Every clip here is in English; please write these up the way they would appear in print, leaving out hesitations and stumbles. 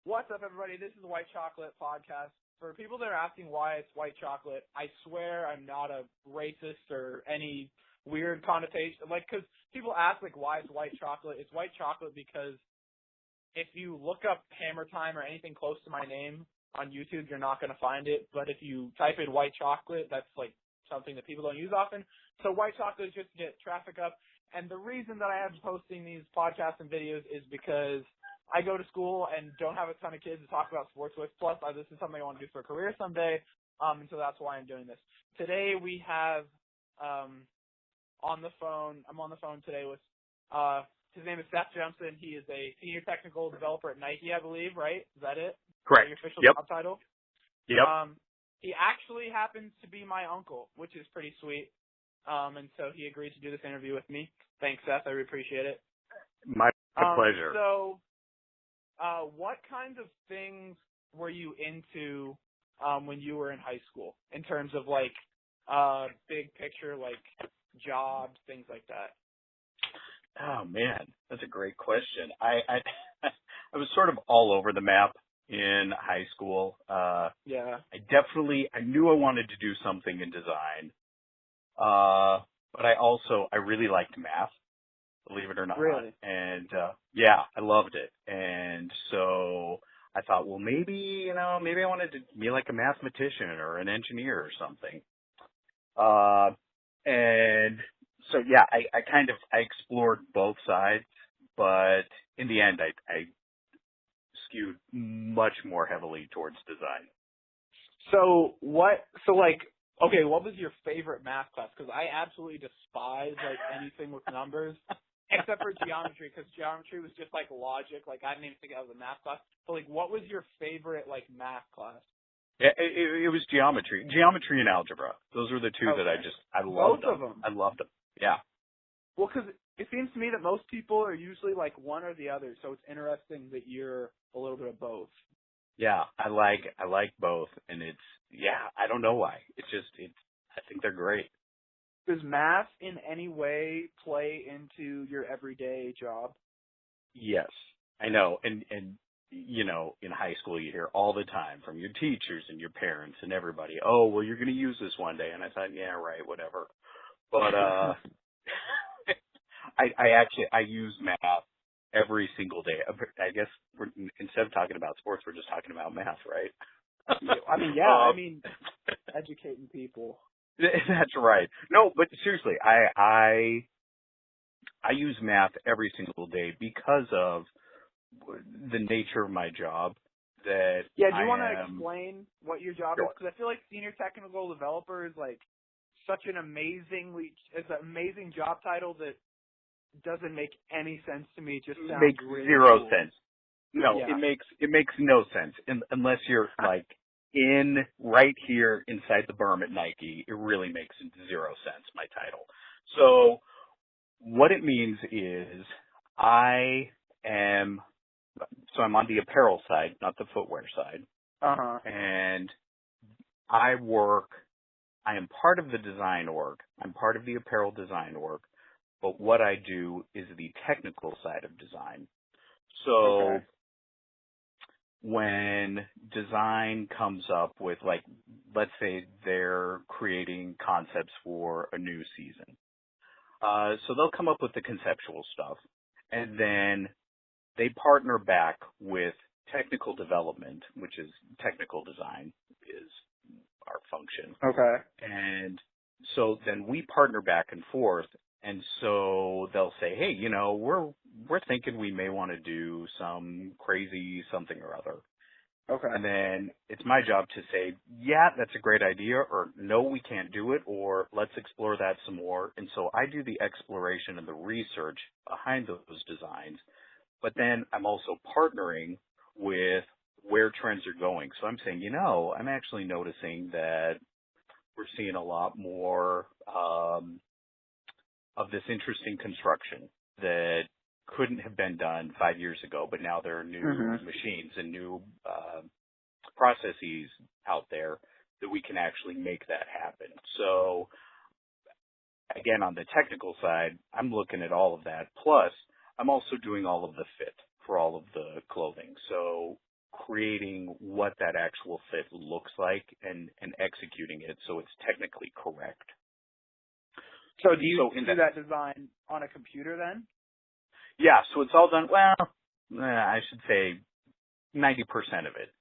What's up, everybody? This is the White Chocolate Podcast. For people that are asking why it's white chocolate, I swear I'm not a racist or any weird connotation. Because people ask, why it's white chocolate. It's white chocolate because if you look up HammerTime or anything close to my name on YouTube, you're not going to find it. But if you type in white chocolate, that's, something that people don't use often. So white chocolate is just to get traffic up. And the reason that I am posting these podcasts and videos is because I go to school and don't have a ton of kids to talk about sports with. Plus, this is something I want to do for a career someday, and so that's why I'm doing this. Today we have I'm on the phone today with his name is Seth Johnson. He is a senior technical developer at Nike, I believe, right? Is that it? Correct. Your official Yep. job title? Yep. He actually happens to be my uncle, which is pretty sweet. And so he agreed to do this interview with me. Thanks, Seth. I really appreciate it. My pleasure. So, what kinds of things were you into when you were in high school in terms of big picture, jobs, things like that? Oh man, that's a great question. I I was sort of all over the map in high school. Yeah. I knew I wanted to do something in design. But I really liked math, believe it or not. Really? And yeah, I loved it. And so I thought, well, maybe I wanted to be like a mathematician or an engineer or something. And so yeah, I explored both sides, but in the end I skewed much more heavily towards design. Okay, what was your favorite math class? Because I absolutely despise anything with numbers, except for geometry, because geometry was just logic. I didn't even think that was a math class. But what was your favorite math class? Yeah, it was geometry and algebra. Those were the two that I loved. Both of them. I loved them. Yeah. Well, because it seems to me that most people are usually one or the other, so it's interesting that you're a little bit of both. Yeah, I like both, and I don't know why. I think they're great. Does math in any way play into your everyday job? Yes, I know, and in high school you hear all the time from your teachers and your parents and everybody, oh, well, you're going to use this one day, and I thought, yeah, right, whatever. But I use math every single day. I guess instead of talking about sports, we're just talking about math, right? I mean, educating people. That's right. No, but seriously, I use math every single day because of the nature of my job. Do you want to explain what your job is? Because I feel like senior technical developer is such an amazing job title that doesn't make any sense to me. It just sounds makes really zero cool. sense. No, yeah. it makes no sense unless you're in right here inside the berm at Nike. It really makes zero sense, my title. So what it means is I'm on the apparel side, not the footwear side. Uh-huh. And I am part of the design org. I'm part of the apparel design org. But what I do is the technical side of design. So when design comes up with, let's say they're creating concepts for a new season. So they'll come up with the conceptual stuff, and then they partner back with technical development, which is technical design is our function. Okay. And so then we partner back and forth. And so they'll say, hey, we're thinking we may want to do some crazy something or other. Okay. And then it's my job to say, yeah, that's a great idea, or no, we can't do it, or let's explore that some more. And so I do the exploration and the research behind those designs. But then I'm also partnering with where trends are going. So I'm saying, I'm actually noticing that we're seeing a lot more of this interesting construction that couldn't have been done 5 years ago, but now there are new machines and new processes out there that we can actually make that happen. So again, on the technical side, I'm looking at all of that. Plus, I'm also doing all of the fit for all of the clothing. So creating what that actual fit looks like and executing it so it's technically correct. So do you do that design on a computer then? Yeah, so it's all done, well, I should say 90% of it.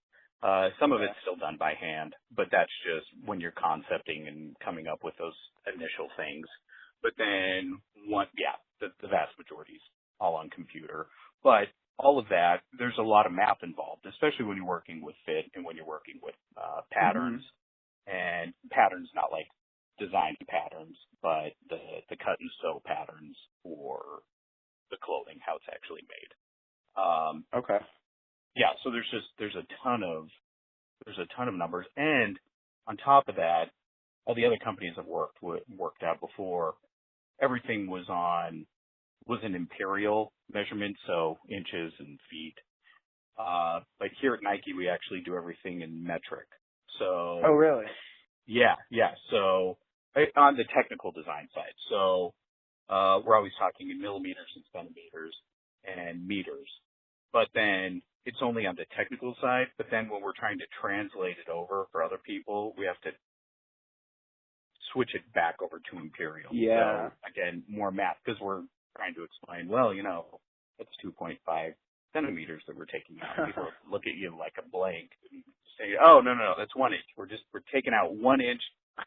Some of it's still done by hand, but that's just when you're concepting and coming up with those initial things. But then the vast majority is all on computer. But all of that, there's a lot of math involved, especially when you're working with fit and when you're working with patterns. And patterns, not like design patterns, but the cut and sew patterns for the clothing, how it's actually made. Okay. Yeah, so there's a ton of numbers, and on top of that, all the other companies I've worked out before, everything was an imperial measurement, so inches and feet. But here at Nike, we actually do everything in metric. So. Oh, really? Yeah. So on the technical design side, so we're always talking in millimeters and centimeters and meters. But then it's only on the technical side. But then when we're trying to translate it over for other people, we have to switch it back over to imperial. Yeah. So again, more math because we're trying to explain, well, it's 2.5 centimeters that we're taking out. People look at you like a blank and say, oh, no, that's 1 inch. We're taking out 1 inch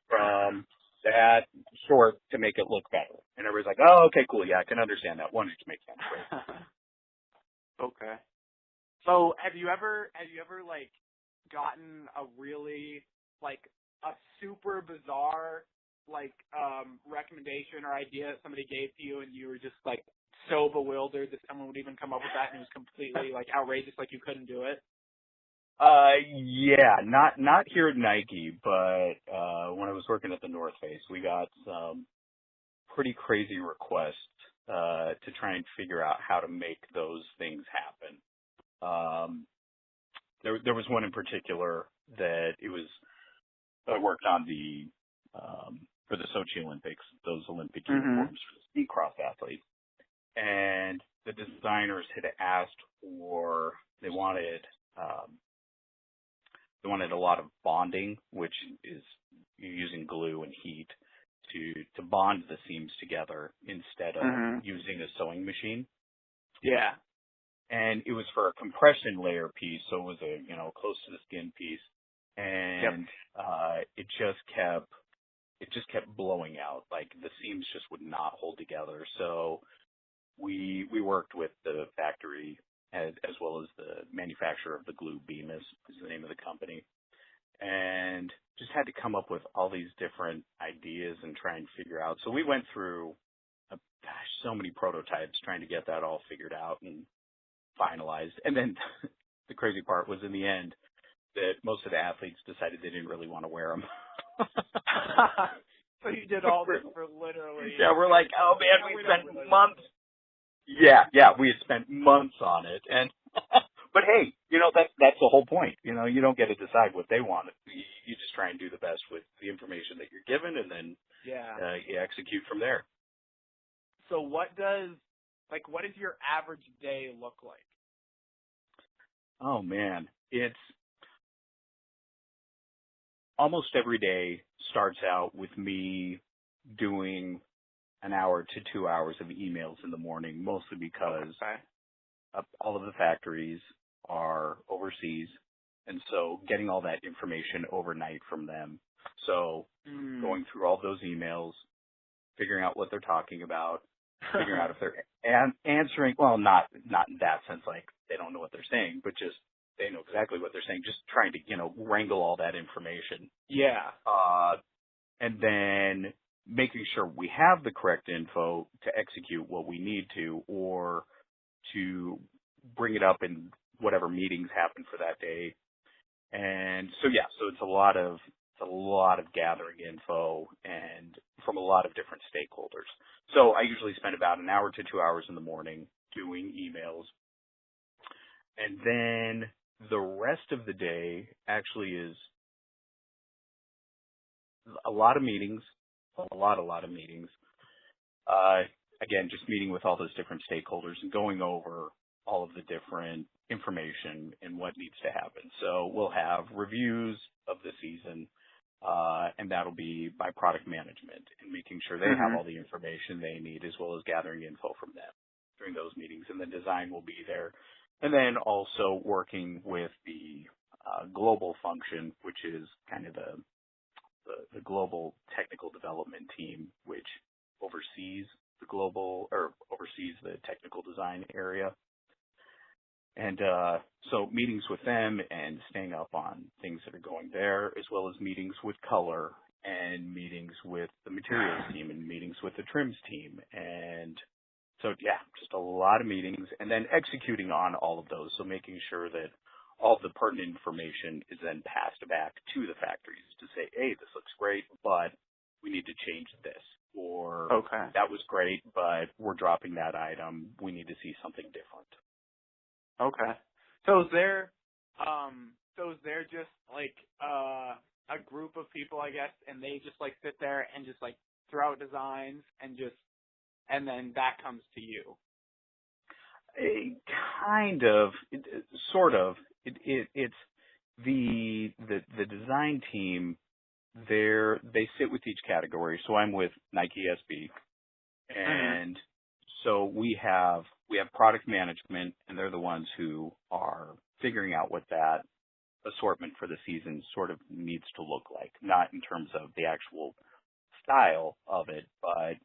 from that short to make it look better. And everybody's like, oh, okay, cool. Yeah, I can understand that. 1 inch makes sense. Right? Okay. So have you ever like gotten a really like a super bizarre like recommendation or idea that somebody gave to you and you were just like so bewildered that someone would even come up with that and it was completely like outrageous, like you couldn't do it? Yeah, not here at Nike, but when I was working at the North Face, we got some pretty crazy requests to try and figure out how to make those things happen. There was one in particular that I worked on for the Sochi Olympics, those Olympic uniforms for the ski cross athletes. And the designers had asked they wanted a lot of bonding, which is you're using glue and heat to bond the seams together instead of using a sewing machine. Yeah. And it was for a compression layer piece, so it was a close to the skin piece, and it just kept blowing out. Like the seams just would not hold together. So we worked with the factory as well as the manufacturer of the glue. Bemis is the name of the company, and just had to come up with all these different ideas and try and figure out. So we went through so many prototypes trying to get that all figured out and finalized. And then the crazy part was in the end that most of the athletes decided they didn't really want to wear them. So you did all this for literally. Yeah, we're like, oh man, we spent months. Yeah, we had spent months on it, and but hey, that's the whole point. You don't get to decide what they want. You just try and do the best with the information that you're given, and then you execute from there. So what does your average day look like? Oh man, it's almost every day starts out with me doing an hour to 2 hours of emails in the morning, mostly because all of the factories are overseas, and so getting all that information overnight from them. So going through all those emails, figuring out what they're talking about, figuring out if they're answering, well, not in that sense, like they don't know what they're saying, but just they know exactly what they're saying, just trying to, wrangle all that information. Yeah. And then making sure we have the correct info to execute what we need to, or to bring it up in whatever meetings happen for that day. And so it's a lot of gathering info and from a lot of different stakeholders. So I usually spend about an hour to 2 hours in the morning doing emails. And then the rest of the day actually is a lot of meetings, a lot of meetings. Again, just meeting with all those different stakeholders and going over all of the different information and what needs to happen. So we'll have reviews of the season, and that'll be by product management and making sure they have all the information they need, as well as gathering info from them during those meetings. And the design will be there. And then also working with the global function, which is kind of the global technical development team, which oversees the technical design area. And so meetings with them and staying up on things that are going there, as well as meetings with color and meetings with the materials team and meetings with the trims team. And so, yeah, just a lot of meetings, and then executing on all of those. So making sure that all of the pertinent information is then passed back to the factories to say, hey, this looks great, but we need to change this. Or that was great, but we're dropping that item. We need to see something different. Okay. So is there just like a group of people, I guess, and they just like sit there and just like throw out designs and then that comes to you? Kind of, sort of. It's the design team. They sit with each category. So I'm with Nike SB, and so we have product management, and they're the ones who are figuring out what that assortment for the season sort of needs to look like, not in terms of the actual style of it, but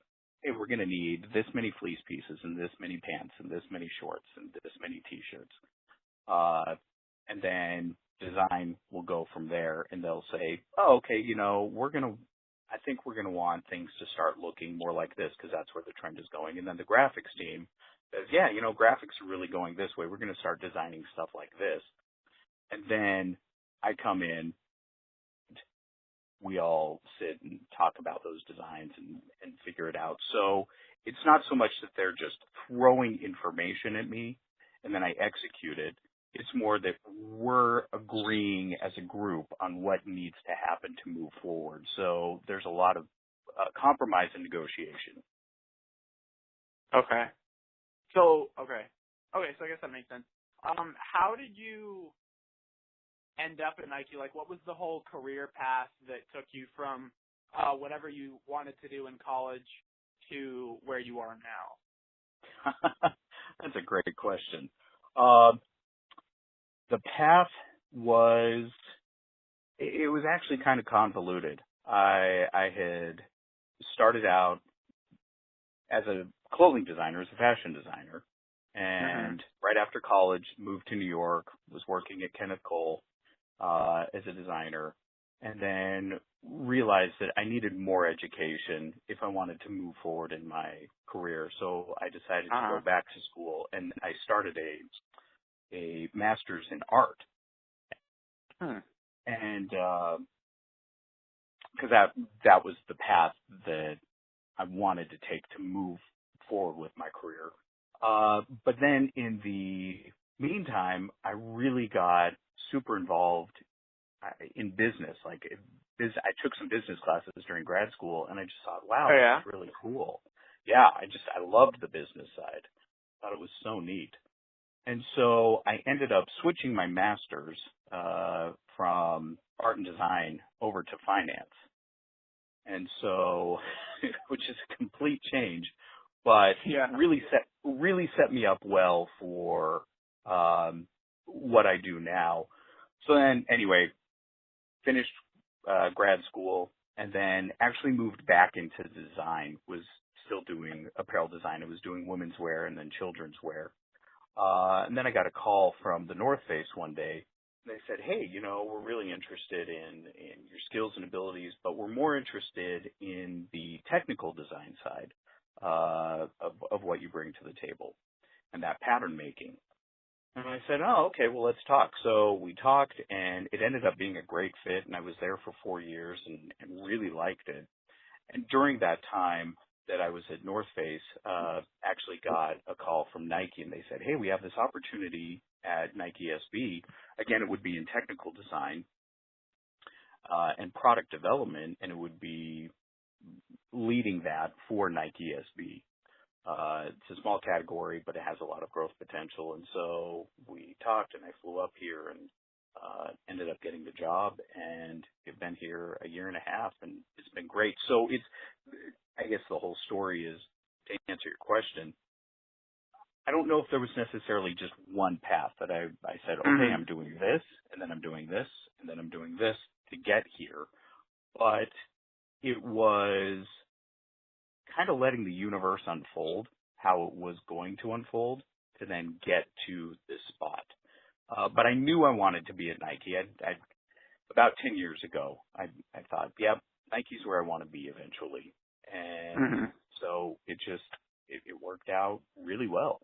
hey, we're going to need this many fleece pieces and this many pants and this many shorts and this many T-shirts. And then design will go from there, and they'll say, oh, okay, I think we're going to want things to start looking more like this because that's where the trend is going. And then the graphics team says, yeah, graphics are really going this way. We're going to start designing stuff like this. And then I come in, we all sit and talk about those designs and figure it out. So it's not so much that they're just throwing information at me and then I execute it. It's more that we're agreeing as a group on what needs to happen to move forward. So there's a lot of compromise and negotiation. Okay. So I guess that makes sense. How did you end up at Nike? Like, what was the whole career path that took you from whatever you wanted to do in college to where you are now? That's a great question. The path was actually kind of convoluted. I had started out as a clothing designer, as a fashion designer, and right after college moved to New York, was working at Kenneth Cole as a designer, and then realized that I needed more education if I wanted to move forward in my career. So I decided to go back to school, and I started a master's in art. And because that was the path that I wanted to take to move forward with my career. But then in the meantime, I really got super involved in business. I took some business classes during grad school, and I just thought, wow, that's really cool. Yeah, I loved the business side. Thought it was so neat. And so I ended up switching my master's from art and design over to finance. And so, which is a complete change, but really set me up well for what I do now. So then, anyway, finished grad school, and then actually moved back into design. Was still doing apparel design. I was doing women's wear and then children's wear. And then I got a call from the North Face one day. They said, hey, we're really interested in your skills and abilities, but we're more interested in the technical design side of what you bring to the table and that pattern making. And I said, oh, okay, well, let's talk. So we talked, and it ended up being a great fit, and I was there for 4 years and really liked it. And during that time that I was at North Face, actually got a call from Nike, and they said, hey, we have this opportunity at Nike SB. Again, it would be in technical design and product development, and it would be leading that for Nike SB. It's a small category, but it has a lot of growth potential. And so we talked, and I flew up here and ended up getting the job, and I've been here a year and a half, and it's been great. So I guess the whole story is, to answer your question, I don't know if there was necessarily just one path that I said, okay, I'm doing this, and then I'm doing this, and then I'm doing this to get here. But it was kind of letting the universe unfold how it was going to unfold to then get to this spot. But I knew I wanted to be at Nike. About 10 years ago, I thought, yep, Nike's where I want to be eventually. And so it worked out really well.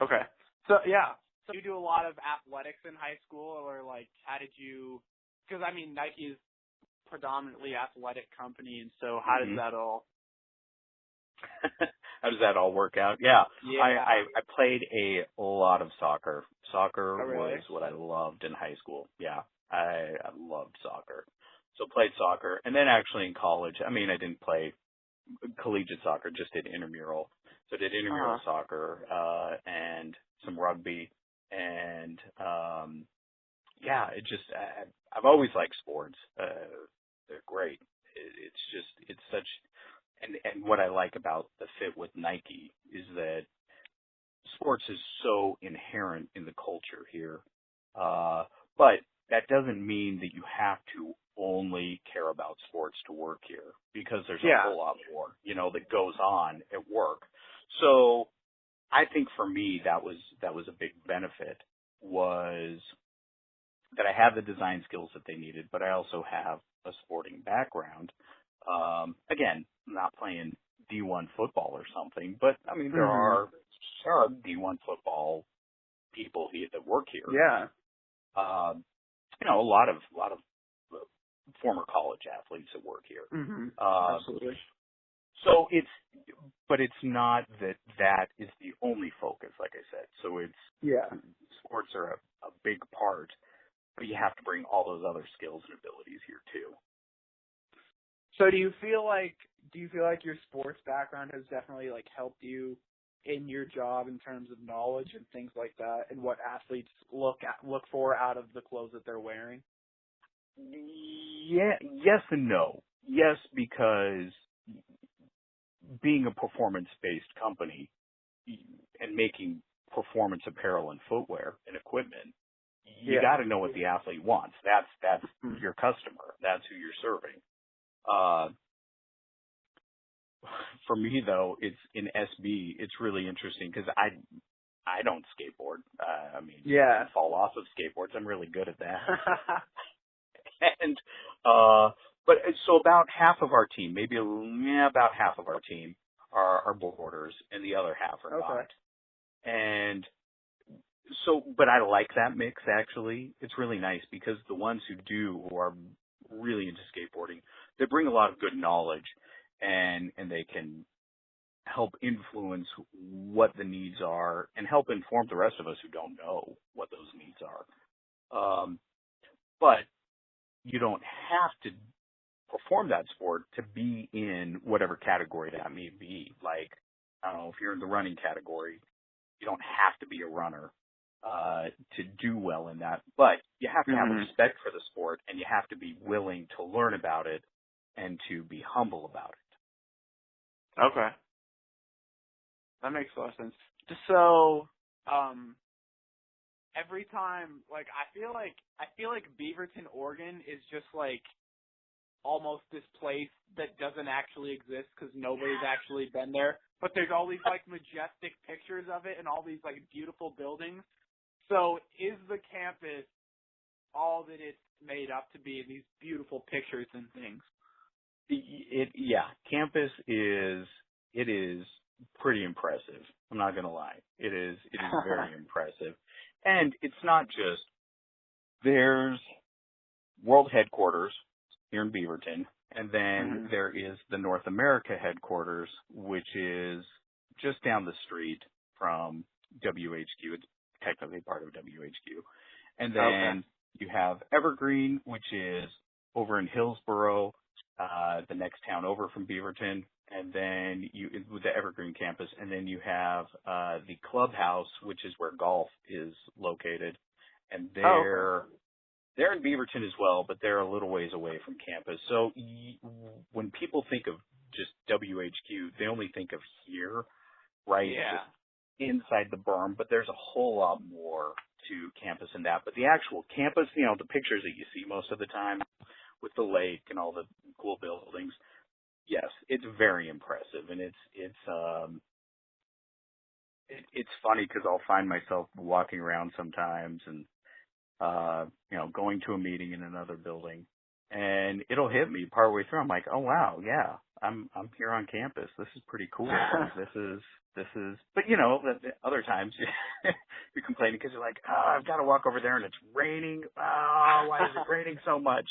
Okay. So, yeah. So you do a lot of athletics in high school, or like, how did you, because I mean, Nike is predominantly athletic company, and so how does that all? How does that all work out? Yeah. Yeah. I played a lot of soccer. Soccer really? was what I loved in high school. Yeah. I loved soccer. So played soccer. And then actually in college, I mean, I didn't play collegiate soccer, just did intramural. So I did intramural soccer, and some rugby. And, yeah, I've always liked sports. They're great. It's such, and what I like about the fit with Nike is that sports is so inherent in the culture here. But that doesn't mean that you have to only care about sports to work here, because there's a whole lot more, that goes on at work. So I think for me, that was a big benefit, was that I have the design skills that they needed, but I also have a sporting background. Again, I'm not playing D1 football or something, but I mean, there are D1 football people that work here. Yeah. A lot of former college athletes that work here. Absolutely. So but it's not that is the only focus, like I said. So sports are a big part, but you have to bring all those other skills and abilities here too. So do you feel like your sports background has definitely like helped you in your job in terms of knowledge and things like that, and what athletes look for out of the clothes that they're wearing? Yeah, yes and no. Yes, because being a performance-based company and making performance apparel and footwear and equipment, you got to know what the athlete wants. That's your customer. That's who you're serving. For me, though, it's in SB. It's really interesting because I don't skateboard. I fall off of skateboards. I'm really good at that. And but so about half of our team, about half of our team are boarders, and the other half are not. And so, but I like that mix, actually. It's really nice because the ones who are really into skateboarding, they bring a lot of good knowledge, and they can help influence what the needs are and help inform the rest of us who don't know what those needs are. But you don't have to perform that sport to be in whatever category that may be. Like, I don't know, if you're in the running category, you don't have to be a runner to do well in that. But you have to have respect for the sport, and you have to be willing to learn about it and to be humble about it. Okay. That makes a lot of sense. Just so, every time, like, I feel like Beaverton, Oregon is just like almost this place that doesn't actually exist because nobody's actually been there. But there's all these like majestic pictures of it and all these like beautiful buildings. So is the campus all that it's made up to be, these beautiful pictures and things? Campus is pretty impressive. I'm not gonna lie. It is very impressive. And it's not just, there's world headquarters here in Beaverton, and then there is the North America headquarters, which is just down the street from WHQ. It's technically part of WHQ. And then you have Evergreen, which is over in Hillsboro, the next town over from Beaverton. and then with the Evergreen campus, and then you have the clubhouse, which is where golf is located, and they're in Beaverton as well, but they're a little ways away from campus. So when people think of just WHQ, they only think of here, right? Yeah. Just inside the berm, but there's a whole lot more to campus than that. But the actual campus, the pictures that you see most of the time with the lake and all the cool buildings, yes, it's very impressive, and it's funny because I'll find myself walking around sometimes and going to a meeting in another building, and it'll hit me partway through. I'm like, oh wow, yeah, I'm here on campus. This is pretty cool. This is. But the other times you're complaining because you're like, oh, I've got to walk over there and it's raining. Oh, why is it raining so much?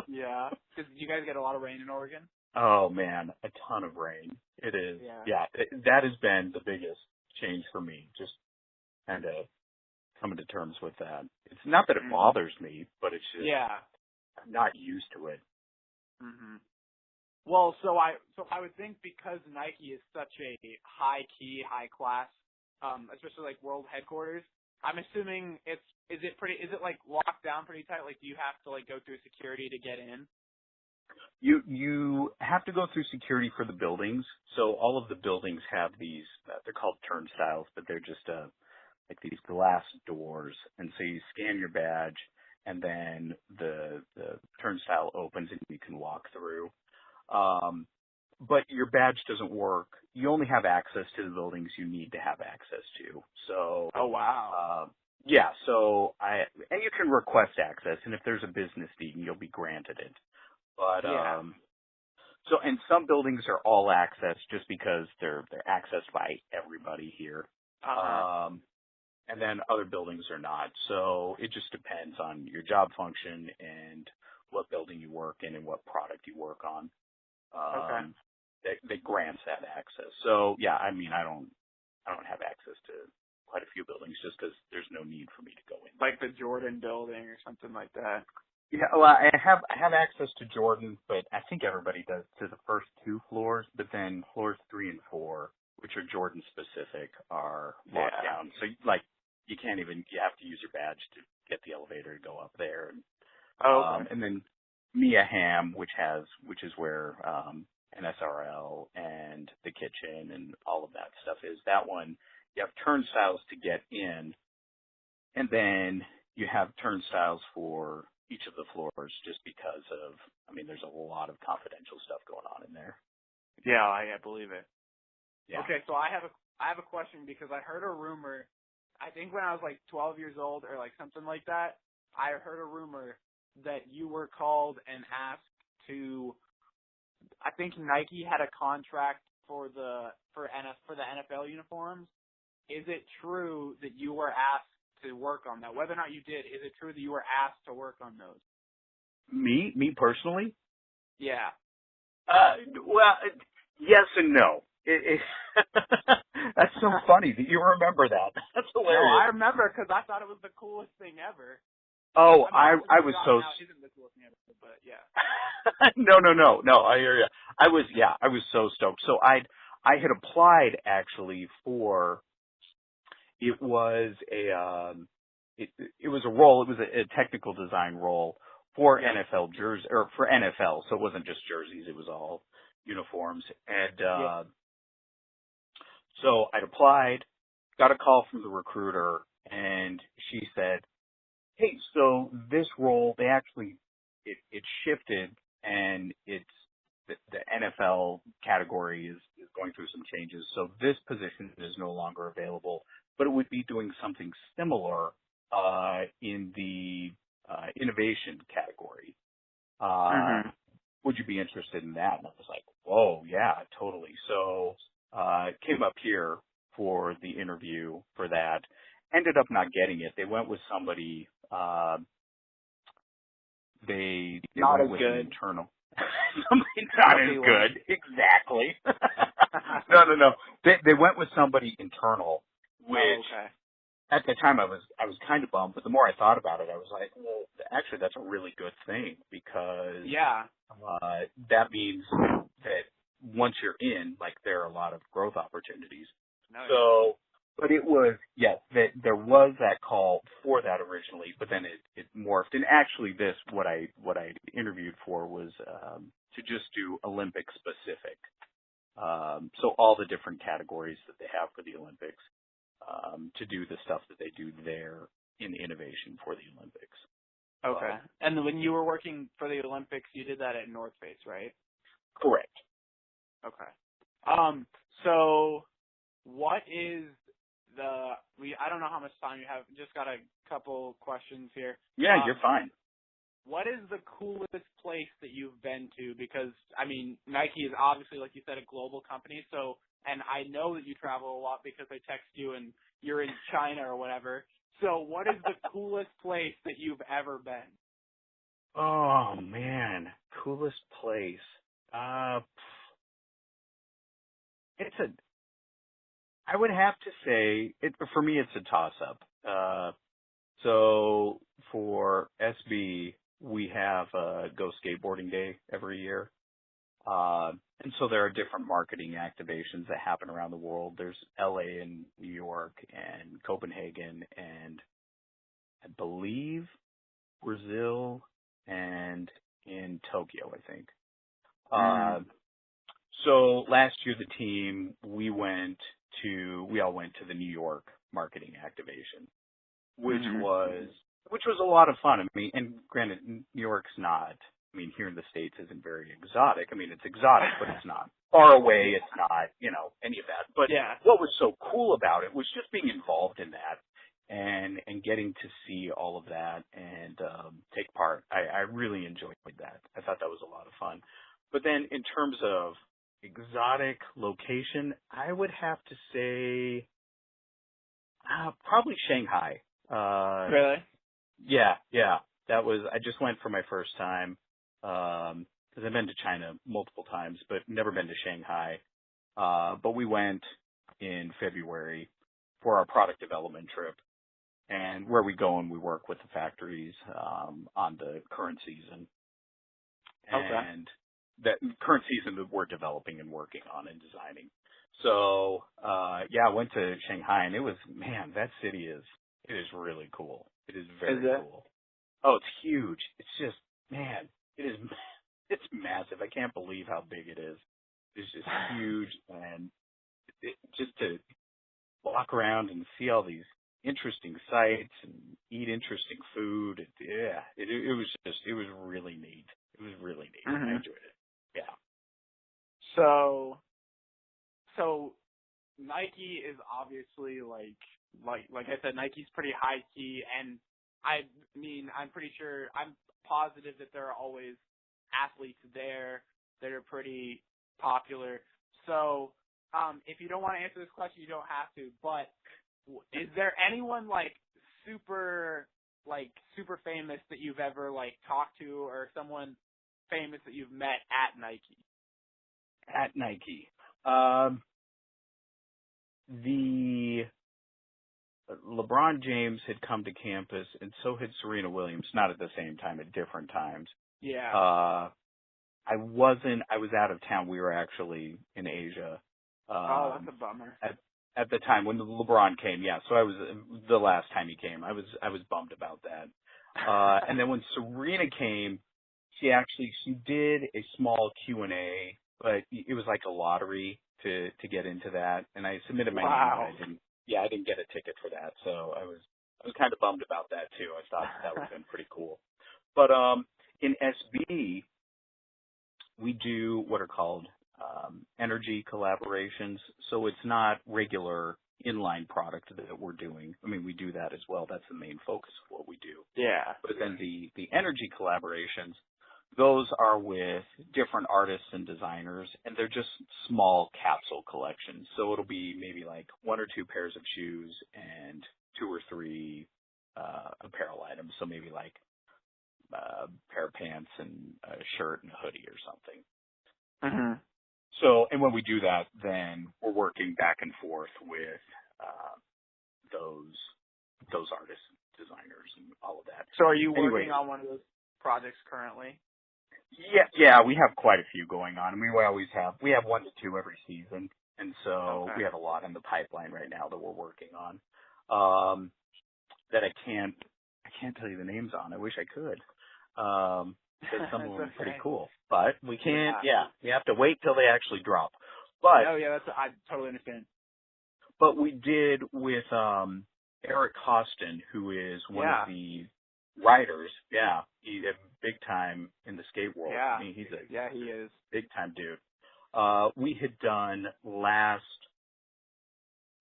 Yeah. Because you guys get a lot of rain in Oregon. Oh man, a ton of rain. It is. Yeah. That has been the biggest change for me. Just kind of coming to terms with that. It's not that it bothers me, but it's just I'm not used to it. Mhm. Well, so I would think because Nike is such a high key, high class, especially like world headquarters, I'm assuming is it like locked down pretty tight? Like, do you have to like go through security to get in? You have to go through security for the buildings. So all of the buildings have these, they're called turnstiles, but they're just like these glass doors. And so you scan your badge, and then the turnstile opens and you can walk through. But your badge doesn't work. You only have access to the buildings you need to have access to. So. Oh wow. Yeah. So and you can request access, and if there's a business need, you'll be granted it. But so and some buildings are all access just because they're accessed by everybody here. And then other buildings are not. So it just depends on your job function and what building you work in and what product you work on. That grants that access. So yeah, I mean, I don't have access to quite a few buildings just because there's no need for me to go in. Like the Jordan building or something like that. Yeah, well, I have access to Jordan, but I think everybody does to the first 2 floors. But then floors 3 and 4, which are Jordan specific, are locked down. So like you can't even. You have to use your badge to get the elevator to go up there. And then Mia Hamm, which is where an SRL and the kitchen and all of that stuff is. That one, you have turnstiles to get in, and then you have turnstiles for each of the floors just because of, I mean, there's a lot of confidential stuff going on in there. Yeah, I believe it. Yeah. Okay, so I have a question because I heard a rumor, I think when I was like 12 years old or like something like that, I heard a rumor that you were called and asked to, I think Nike had a contract for the NFL uniforms. Is it true that you were asked to work on that? Whether or not you did, is it true that you were asked to work on those? Me personally? Yeah. Well, yes and no. That's so funny that you remember that. That's hilarious. No, I remember because I thought it was the coolest thing ever. Oh, I was so. Now isn't the coolest thing ever, but yeah. No. I hear you. I was so stoked. So I had applied actually for. It was it was a role. It was a technical design role for NFL jersey or for NFL. So it wasn't just jerseys. It was all uniforms. And so I'd applied, got a call from the recruiter, and she said, "Hey, so this role, they actually it shifted, and it's the NFL category is going through some changes. So this position is no longer available, but it would be doing something similar in the innovation category. Would you be interested in that?" And I was like, "Whoa, yeah, totally." So came up here for the interview for that. Ended up not getting it. They went with somebody. They not went as with good. an internal. Somebody not as good. Exactly. No. They went with somebody internal, which at the time I was kind of bummed. But the more I thought about it, I was like, well, actually, that's a really good thing because that means that once you're in, like, there are a lot of growth opportunities. No, So, but it was, yes, there was that call for that originally, but then it morphed. And actually what I interviewed for was, to just do Olympic specific. So all the different categories that they have for the Olympics, to do the stuff that they do there in innovation for the Olympics. Okay. And when you were working for the Olympics, you did that at North Face, right? Correct. Okay. So what is I don't know how much time you have. Just got a couple questions here. Yeah, you're fine. What is the coolest place that you've been to? Because, I mean, Nike is obviously, like you said, a global company. So, and I know that you travel a lot because I text you and you're in China or whatever. So what is the coolest place that you've ever been? Oh, man. Coolest place. I would have to say, for me, it's a toss-up. So for SB, we have a Go Skateboarding Day every year. And so there are different marketing activations that happen around the world. There's LA and New York and Copenhagen and I believe Brazil and in Tokyo, I think. So last year the team, we all went to the New York marketing activation, which was a lot of fun. I mean, and granted, New York's not, I mean, here in the States isn't very exotic. I mean, it's exotic, but it's not far away. It's not, any of that. But what was so cool about it was just being involved in that and getting to see all of that and take part. I really enjoyed that. I thought that was a lot of fun. But then in terms of exotic location, I would have to say probably Shanghai. Really? Yeah. I just went for my first time, because I've been to China multiple times, but never been to Shanghai. But we went in February for our product development trip, and where we go and we work with the factories, on the current season. And that current season that we're developing and working on and designing. So, I went to Shanghai and that city is really cool. It is very cool. Oh, it's huge. It's just, it's massive. I can't believe how big it is. It's just huge, and just to walk around and see all these interesting sights and eat interesting food. It was really neat. It was really neat. I enjoyed it. Yeah. So Nike is obviously like I said, Nike's pretty high key, and I mean, I'm positive that there are always athletes there that are pretty popular. So, if you don't want to answer this question, you don't have to, but is there anyone super famous that you've ever talked to, or someone famous that you've met at Nike? At Nike. The LeBron James had come to campus, and so had Serena Williams, not at the same time, at different times. Yeah. I was out of town. We were actually in Asia. That's a bummer. At the time when LeBron came, yeah. So the last time he came, I was bummed about that. And then when Serena came, she did a small Q&A, but it was like a lottery to get into that. And I submitted my name, and I didn't get a ticket for that. So I was kind of bummed about that too. I thought that would have been pretty cool. But in SB, we do what are called energy collaborations. So it's not regular inline product that we're doing. I mean, we do that as well. That's the main focus of what we do. Yeah. But then the energy collaborations, those are with different artists and designers, and they're just small capsule collections. So it'll be maybe like 1 or 2 pairs of shoes and 2 or 3 apparel items. So maybe like a pair of pants and a shirt and a hoodie or something. Mm-hmm. So, and when we do that, then we're working back and forth with those artists, designers, and all of that. So are you working on one of those projects currently? Yeah, we have quite a few going on. I mean, we have 1 to 2 every season, and so Okay. we have a lot in the pipeline right now that we're working on. That I can't tell you the names on. I wish I could. Because some of them are pretty cool, but we can't. Yeah, we have to wait till they actually drop. But Oh yeah, I totally understand. But we did with Eric Costin, who is one of the writers. Yeah, he's big time in the skate world. Yeah, I mean, he is big time dude. We had done last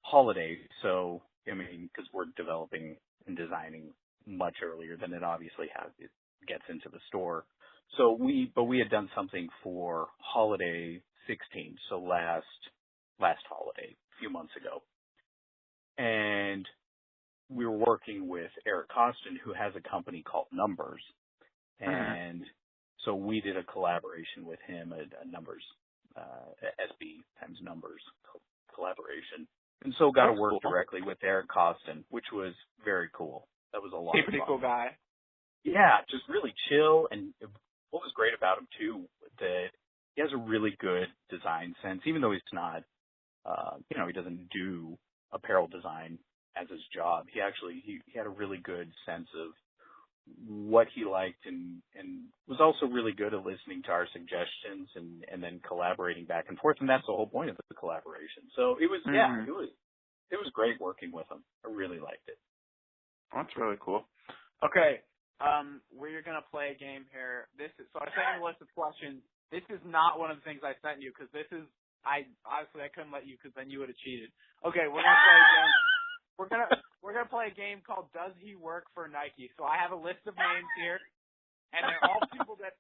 holiday, so I mean, because we're developing and designing much earlier than it obviously it gets into the store. So we had done something for holiday 16, so last holiday, a few months ago. And we were working with Eric Costin, who has a company called Numbers. And so we did a collaboration with him, a Numbers, SB times Numbers collaboration. And so got to work directly with Eric Costin, which was very cool. That was a lot of fun. Pretty cool guy. Yeah, just really chill. And what was great about him, too, that he has a really good design sense, even though he's not, he doesn't do apparel design as his job. He had a really good sense of what he liked and was also really good at listening to our suggestions and then collaborating back and forth. And that's the whole point of the collaboration. So it was, it was great working with him. I really liked it. That's really cool. Okay. We're going to play a game here. So I sent you a list of questions. This is not one of the things I sent you because this is, I couldn't let you because then you would have cheated. Okay, we're gonna play a game. We're gonna play a game called Does He Work for Nike? So I have a list of names here, and they're all people that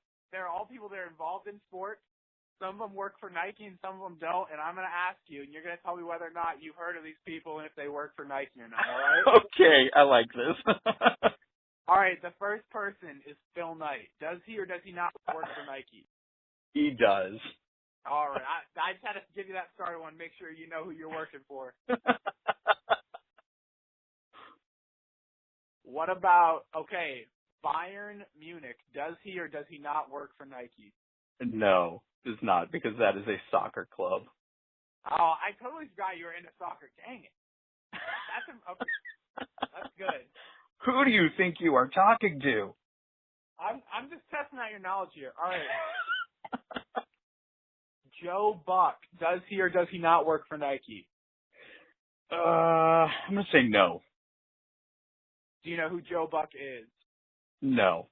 are involved in sports. Some of them work for Nike and some of them don't. And I'm gonna ask you, and you're gonna tell me whether or not you've heard of these people and if they work for Nike or not. All right? Okay, I like this. All right. The first person is Phil Knight. Does he or does he not work for Nike? He does. All right. I just had to give you that starter one. Make sure you know who you're working for. What about, Bayern Munich. Does he or does he not work for Nike? No, does not, because that is a soccer club. Oh, I totally forgot you were into soccer. Dang it. That's good. Who do you think you are talking to? I'm just testing out your knowledge here. All right. Joe Buck, does he or does he not work for Nike? I'm going to say no. Do you know who Joe Buck is? No.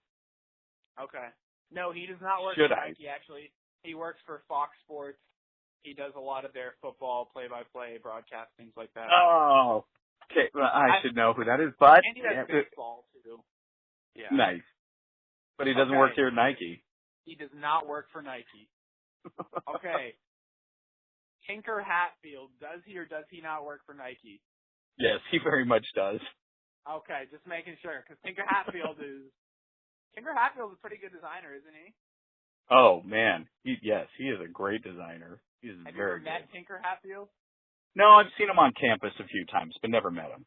Okay. No, he does not work for Nike, actually. He works for Fox Sports. He does a lot of their football play-by-play broadcast, things like that. Oh, okay. Well, I should know who that is, but... And he does baseball, too. Yeah. Nice. But he doesn't work here at Nike. He does not work for Nike. Okay. Tinker Hatfield, does he or does he not work for Nike? Yes, he very much does. Okay, just making sure, because Tinker Hatfield is a pretty good designer, isn't he? Oh man, he is a great designer. He's Have very you ever met Tinker Hatfield? No, I've seen him on campus a few times, but never met him.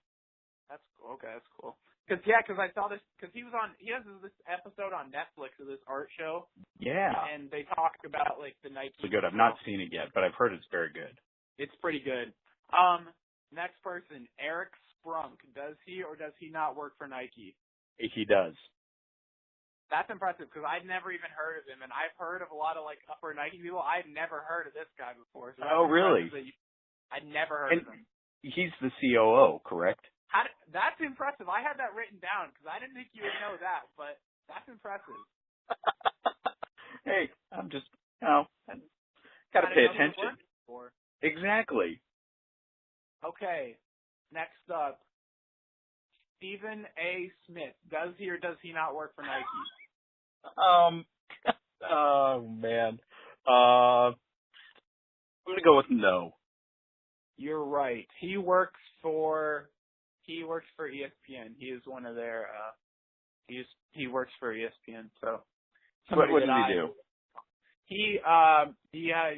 That's cool. Okay, that's cool. Because I saw this, because he has this episode on Netflix of this art show. Yeah. And they talk about, like, the Nike. It's good. I've not seen it yet, but I've heard it's very good. It's pretty good. Next person, Eric Sprunk. Does he or does he not work for Nike? He does. That's impressive, because I'd never even heard of him, and I've heard of a lot of, like, upper Nike people. I'd never heard of this guy before. So oh, really? I'd never heard of him. He's the COO, correct? That's impressive. I had that written down because I didn't think you would know that, but that's impressive. Hey, I'm just, got to pay attention. Exactly. Okay, next up, Stephen A. Smith. Does he or does he not work for Nike? Oh man. I'm gonna go with no. You're right. He works for ESPN. He is one of their he works for ESPN. So what does he do? He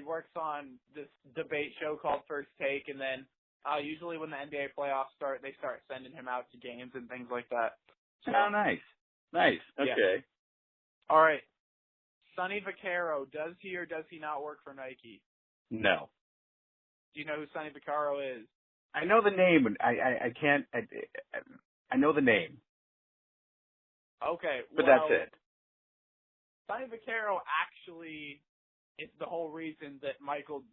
works on this debate show called First Take, and then usually when the NBA playoffs start, they start sending him out to games and things like that. So, oh, nice. Okay. Yeah. All right. Sonny Vaccaro, does he or does he not work for Nike? No. Do you know who Sonny Vaccaro is? I know the name, and I can't. I know the name. Okay, but that's it. Sonny Vaccaro actually is the whole reason that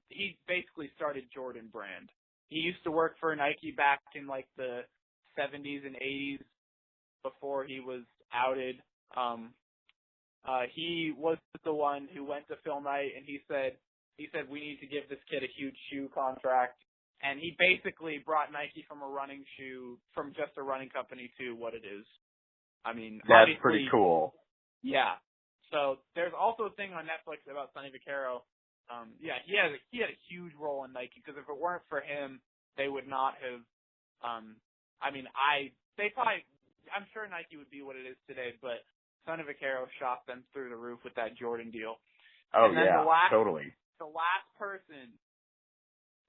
he basically started Jordan Brand. He used to work for Nike back in like the 70s and 80s before he was outed. He was the one who went to Phil Knight and he said we need to give this kid a huge shoe contract. And he basically brought Nike from just a running company to what it is. I mean, that's pretty cool. Yeah. So there's also a thing on Netflix about Sonny Vaccaro. He had a huge role in Nike because if it weren't for him, they would not have. I'm sure Nike would be what it is today, but Sonny Vaccaro shot them through the roof with that Jordan deal. Oh yeah, totally. The last person,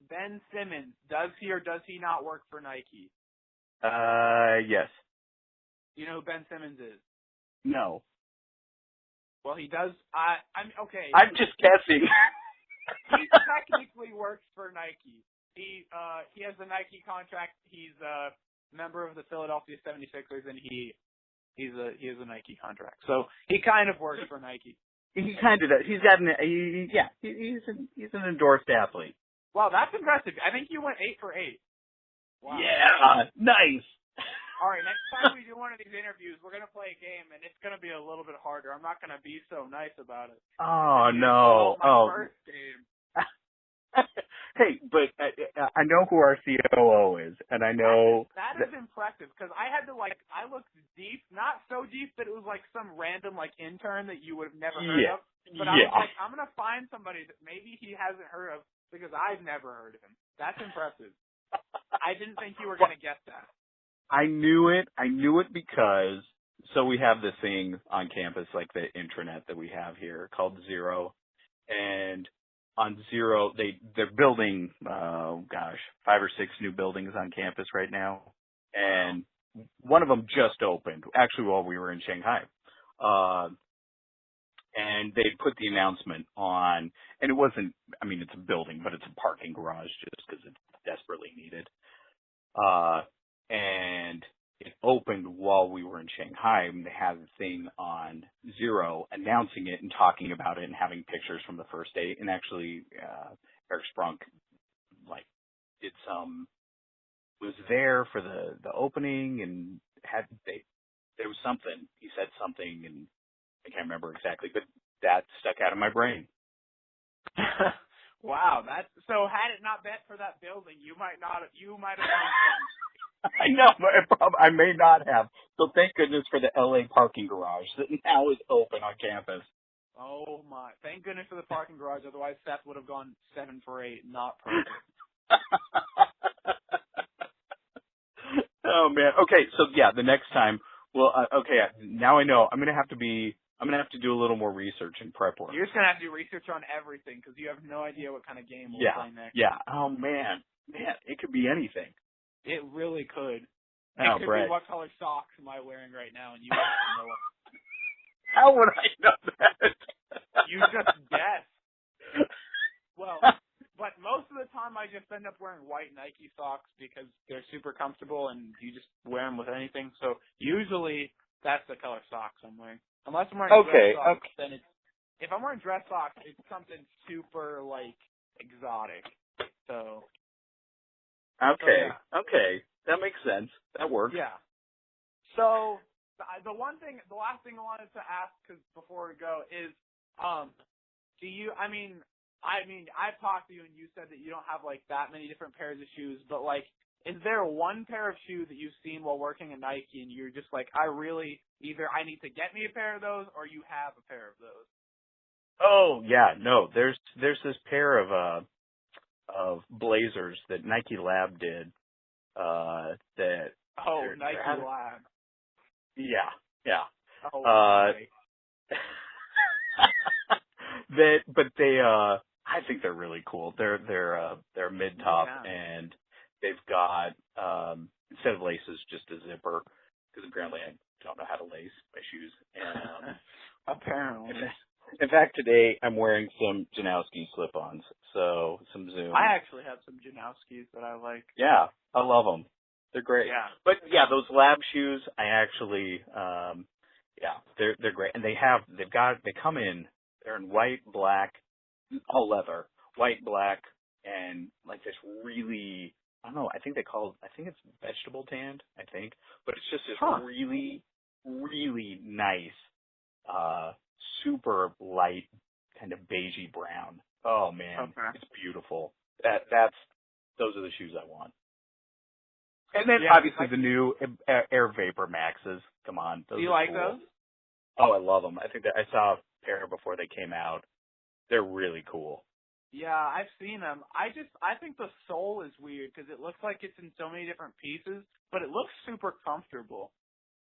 Ben Simmons, does he or does he not work for Nike? Yes. You know who Ben Simmons is? No. Well, he does. Okay. I'm just guessing. He technically works for Nike. He has a Nike contract. He's a member of the Philadelphia 76ers, and he has a Nike contract. So he kind of works for Nike. He kind of does. He's an endorsed athlete. Wow, that's impressive. I think you went 8 for 8. Wow. Yeah, nice. All right, next time we do one of these interviews, we're going to play a game, and it's going to be a little bit harder. I'm not going to be so nice about it. Oh, no. First game. Hey, but I know who our COO is, and I know... That is impressive, because I had to, I looked deep, not so deep that it was, some random, intern that you would have never heard of. But I was like, I'm going to find somebody that maybe he hasn't heard of, because I've never heard of him. That's impressive. I didn't think you were going to get that. I knew it. I knew it because, so we have this thing on campus, like the intranet that we have here called Zero. And on Zero, they're building, 5 or 6 new buildings on campus right now. And one of them just opened, actually while we were in Shanghai. And they put the announcement on, and it wasn't, it's a building, but it's a parking garage just because it's desperately needed. And it opened while we were in Shanghai, and they had a thing on Zero announcing it and talking about it and having pictures from the first day. And actually, Eric Sprunk, was there for the opening and there was something. He said something, and I can't remember exactly, but that stuck out of my brain. Wow, so had it not been for that building, you might have done I know, but I may not have. So thank goodness for the LA parking garage that now is open on campus. Oh my! Thank goodness for the parking garage. Otherwise, Seth would have gone 7 for 8, not perfect. Oh man. Okay, so yeah, the next time. Well, okay. Now I know. I'm gonna have to do a little more research and prep work. You're just gonna have to do research on everything because you have no idea what kind of game we'll play next. Yeah. Oh man, it could be anything. It really could. Oh, it could Brett. be what color socks am I wearing right now, and you don't know it. How would I know that? You just guess. Well, but most of the time I just end up wearing white Nike socks because they're super comfortable and you just wear them with anything. So usually that's the color socks I'm wearing. Unless I'm wearing dress socks, then if I'm wearing dress socks, it's something super exotic. So. Okay. So, yeah. Okay. That makes sense. That works. Yeah. So the last thing I wanted to ask, because before we go, is, do you? I've talked to you and you said that you don't have that many different pairs of shoes, but is there one pair of shoes that you've seen while working at Nike and you're just either I need to get me a pair of those or you have a pair of those? Oh yeah, no. There's this pair of Blazers that Nike Lab did. Nike Lab. Yeah. Oh, my. I think they're really cool. They're mid top and they've got instead of laces just a zipper because apparently I don't know how to lace my shoes. And apparently. In fact, today I'm wearing some Janowski slip-ons, so some Zoom. I actually have some Janowskis that I like. Yeah, I love them. They're great. Yeah. But yeah, those lab shoes, I actually, they're great, and they come in. They're in white, black, all leather, white, black, and like this really, I don't know. I think it's vegetable tanned. I think, but it's just this really, really nice, super light, kind of beigey brown. Oh man, It's beautiful. Those are the shoes I want. And then obviously the new Air Vapor Maxes. Come on, those. Do you are like cool. those? Oh, I love them. I think that I saw a pair before they came out. They're really cool. Yeah, I've seen them. I think the sole is weird because it looks like it's in so many different pieces, but it looks super comfortable.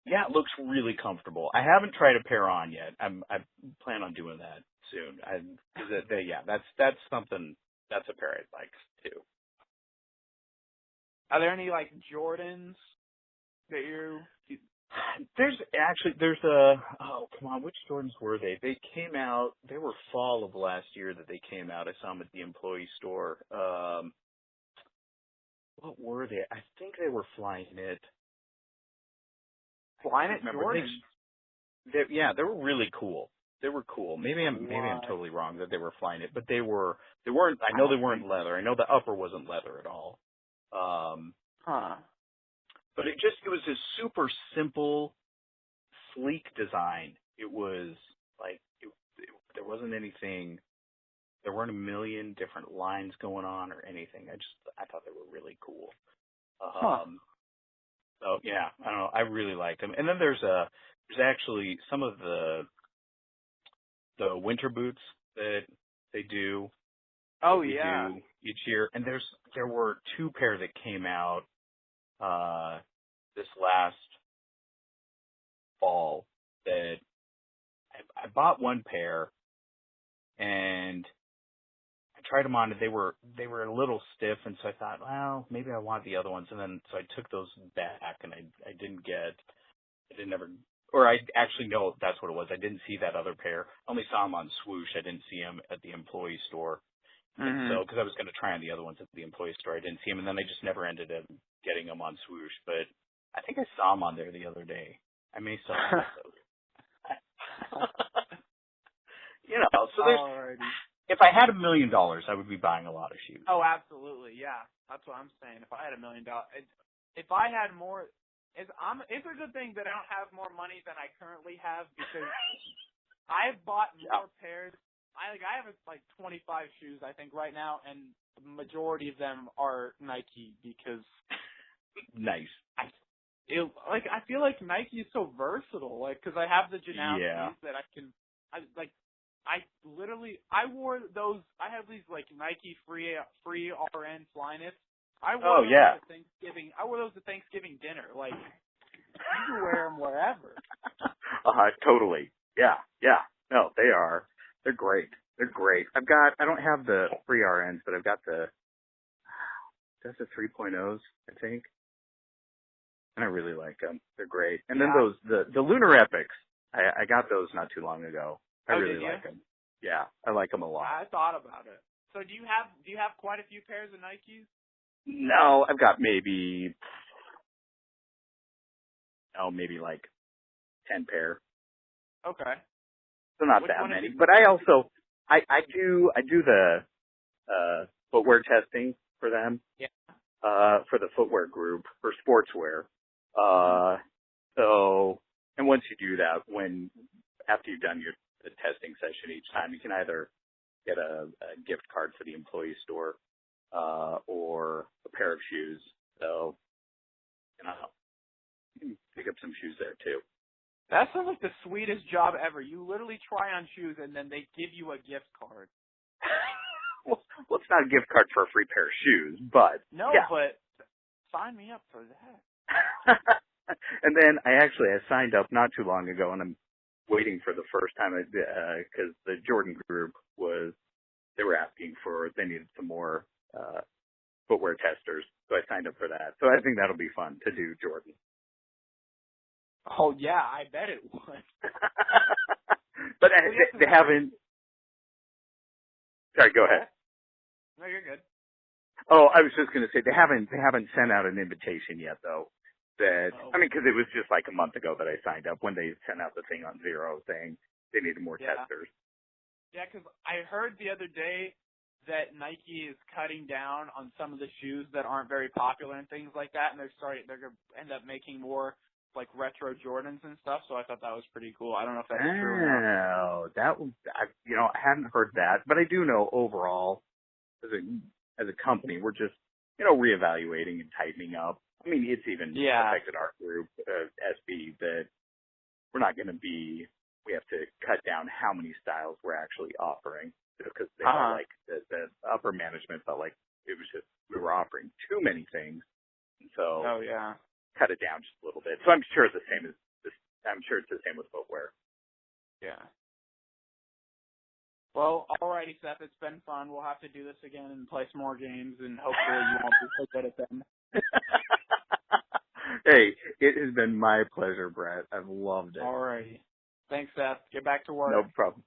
Yeah, it looks really comfortable. I haven't tried a pair on yet. I plan on doing that soon. That's something. That's a pair I'd like too. Are there any like Jordans that There's which Jordans were they? They came out, they were fall of last year that they came out. I saw them at the employee store. What were they? I think they were Flyknit. Flyknit Jordans? They were really cool. They were cool. Maybe I'm totally wrong that they were Flyknit, but they weren't, I know they weren't leather. I know the upper wasn't leather at all. But it was this super simple, sleek design. It was like, there wasn't anything, there weren't a million different lines going on or anything. I thought they were really cool. So yeah, I don't know. I really liked them. And then there's actually some of the winter boots that they do. Oh yeah. Do each year. And there were two pair that came out this last fall that I bought one pair and I tried them on and they were a little stiff, and so I thought, well, maybe I want the other ones, and then so I took those back and I actually know that's what it was. I didn't see that other pair. I only saw them on Swoosh. I didn't see them at the employee store. And so, because I was going to try on the other ones at the employee store, I didn't see them, and then I just never ended up getting them on Swoosh. But I think I saw them on there the other day. I may still have those. So if I had $1 million, I would be buying a lot of shoes. Oh, absolutely, yeah. That's what I'm saying. If I had $1 million, if I had more, it's a good thing that I don't have more money than I currently have, because I've bought more pairs. I have like 25 shoes, I think, right now, and the majority of them are Nike because nice. I feel like Nike is so versatile, because I have the Janowskis that I wore those. I have these like Nike free RN Flyknits. I wore those to Thanksgiving. I wore those to Thanksgiving dinner. Like, you can wear them wherever. Totally. Yeah. No, they're great. They're great. I don't have the free RNs, but I've got that's the 3.0s, I think. And I really like them. They're great. And then the Lunar Epics, I got those not too long ago. I really like them. Yeah, I like them a lot. I thought about it. So do you have quite a few pairs of Nikes? No, I've got maybe like 10 pair. Okay. So not that many. But I also I do the footwear testing for them. Yeah. For the footwear group for sportswear. So, and once you do that, after you've done the testing session each time, you can either get a gift card for the employee store, or a pair of shoes. So, you can pick up some shoes there too. That sounds like the sweetest job ever. You literally try on shoes and then they give you a gift card. Well, it's not a gift card for a free pair of shoes, but but sign me up for that. And then I signed up not too long ago, and I'm waiting for the first time because the Jordan group they were asking they needed some more footwear testers, so I signed up for that. So I think that'll be fun to do Jordan. Oh yeah, I bet it would. But they haven't. Sorry, go ahead. No, you're good. Oh, I was just going to say they haven't sent out an invitation yet, though. I mean, because it was just like a month ago that I signed up when they sent out the thing on Zero saying they needed more testers. Yeah, because I heard the other day that Nike is cutting down on some of the shoes that aren't very popular and things like that, and they're going to end up making more like retro Jordans and stuff. So I thought that was pretty cool. I don't know if that's true or not. Oh, I hadn't heard that, but I do know overall as a company we're just reevaluating and tightening up. I mean, it's even affected our group, SB, that we're not going to be. We have to cut down how many styles we're actually offering because they felt like the upper management felt like it was just we were offering too many things, and so cut it down just a little bit. So I'm sure it's the same as this. I'm sure it's the same with footwear. Yeah. Well, alrighty, Seth. It's been fun. We'll have to do this again and play some more games, and hopefully you won't be so good at them. Hey, it has been my pleasure, Brett. I've loved it. Alrighty. Thanks, Seth. Get back to work. No problem.